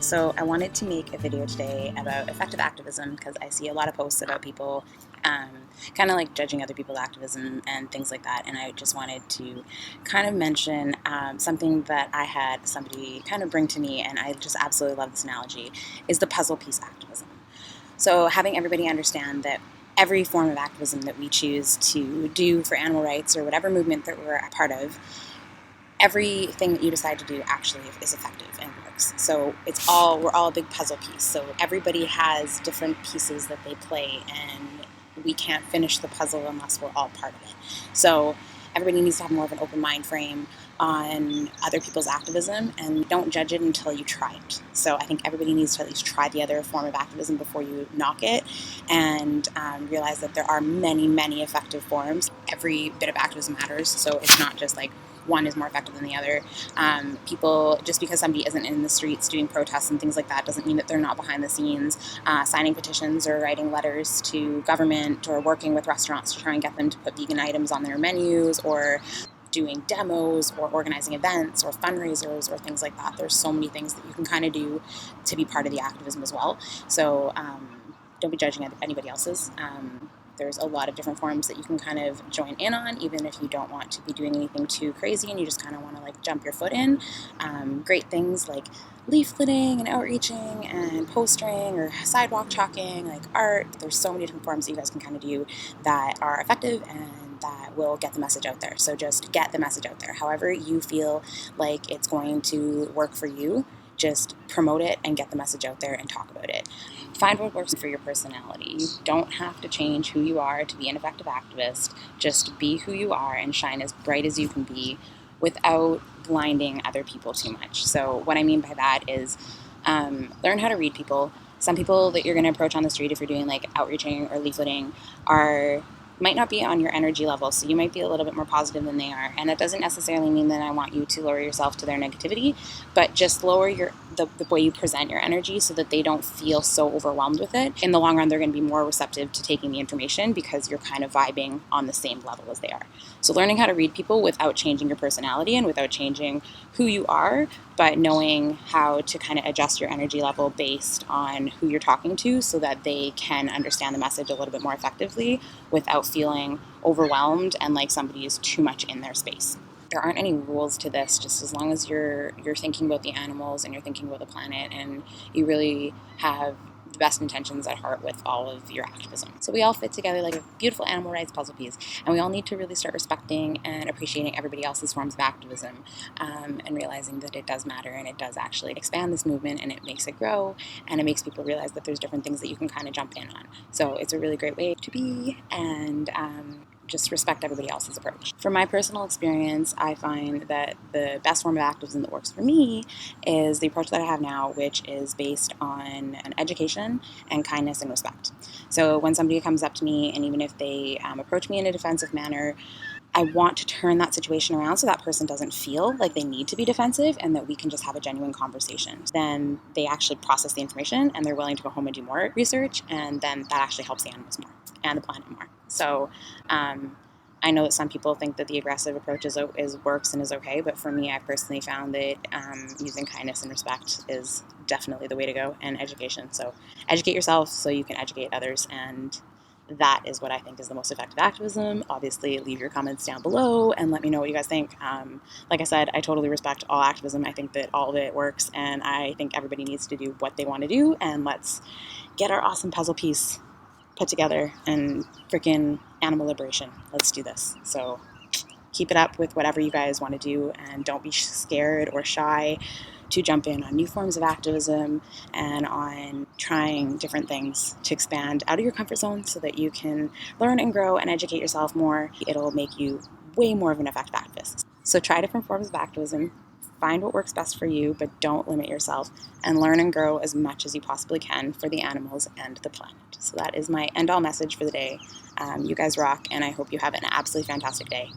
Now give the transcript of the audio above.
So I wanted to make a video today about effective activism because I see a lot of posts about people kind of like judging other people's activism and things like that, and I just wanted to kind of mention something that I had somebody kind of bring to me, and I just absolutely love this analogy, is the puzzle piece activism. So having everybody understand that every form of activism that we choose to do for animal rights or whatever movement that we're a part of, everything that you decide to do actually is effective and works. So we're all a big puzzle piece. So everybody has different pieces that they play, and we can't finish the puzzle unless we're all part of it. So everybody needs to have more of an open mind frame on other people's activism, and don't judge it until you try it. So I think everybody needs to at least try the other form of activism before you knock it, and realize that there are many, many effective forms. Every bit of activism matters, so it's not just like one is more effective than the other. People, just because somebody isn't in the streets doing protests and things like that doesn't mean that they're not behind the scenes signing petitions or writing letters to government or working with restaurants to try and get them to put vegan items on their menus, or doing demos or organizing events or fundraisers or things like that. There's so many things that you can kind of do to be part of the activism as well. So don't be judging anybody else's. There's a lot of different forms that you can kind of join in on, even if you don't want to be doing anything too crazy and you just kind of want to like jump your foot in. Great things like leafleting and outreaching and postering or sidewalk chalking, like art. There's so many different forms that you guys can kind of do that are effective and that will get the message out there. So just get the message out there. However you feel like it's going to work for you, just promote it and get the message out there and talk about it. Find what works for your personality. You don't have to change who you are to be an effective activist. Just be who you are and shine as bright as you can be without blinding other people too much. So what I mean by that is learn how to read people. Some people that you're going to approach on the street if you're doing like outreaching or leafleting might not be on your energy level, so you might be a little bit more positive than they are. And that doesn't necessarily mean that I want you to lower yourself to their negativity, but just lower the way you present your energy so that they don't feel so overwhelmed with it. In the long run, they're going to be more receptive to taking the information because you're kind of vibing on the same level as they are. So learning how to read people without changing your personality and without changing who you are, but knowing how to kind of adjust your energy level based on who you're talking to so that they can understand the message a little bit more effectively without feeling overwhelmed and like somebody is too much in their space. There aren't any rules to this, just as long as you're thinking about the animals and you're thinking about the planet and you really have the best intentions at heart with all of your activism. So we all fit together like a beautiful animal rights puzzle piece, and we all need to really start respecting and appreciating everybody else's forms of activism, and realizing that it does matter and it does actually expand this movement and it makes it grow and it makes people realize that there's different things that you can kind of jump in on. So it's a really great way to be, and just respect everybody else's approach. From my personal experience, I find that the best form of activism that works for me is the approach that I have now, which is based on an education and kindness and respect. So when somebody comes up to me, and even if they approach me in a defensive manner, I want to turn that situation around so that person doesn't feel like they need to be defensive and that we can just have a genuine conversation. Then they actually process the information and they're willing to go home and do more research, and then that actually helps the animals more and the planet more. So I know that some people think that the aggressive approach works and is okay, but for me, I personally found that using kindness and respect is definitely the way to go, and education. So educate yourself so you can educate others, and that is what I think is the most effective activism. Obviously, leave your comments down below and let me know what you guys think. Like I said, I totally respect all activism. I think that all of it works, and I think everybody needs to do what they want to do, and let's get our awesome puzzle piece put together and freaking animal liberation. Let's do this. So keep it up with whatever you guys want to do, and don't be scared or shy to jump in on new forms of activism and on trying different things to expand out of your comfort zone so that you can learn and grow and educate yourself more. It'll make you way more of an effective activist. So try different forms of activism, find what works best for you, but don't limit yourself, and learn and grow as much as you possibly can for the animals and the planet. So that is my end-all message for the day. You guys rock, and I hope you have an absolutely fantastic day.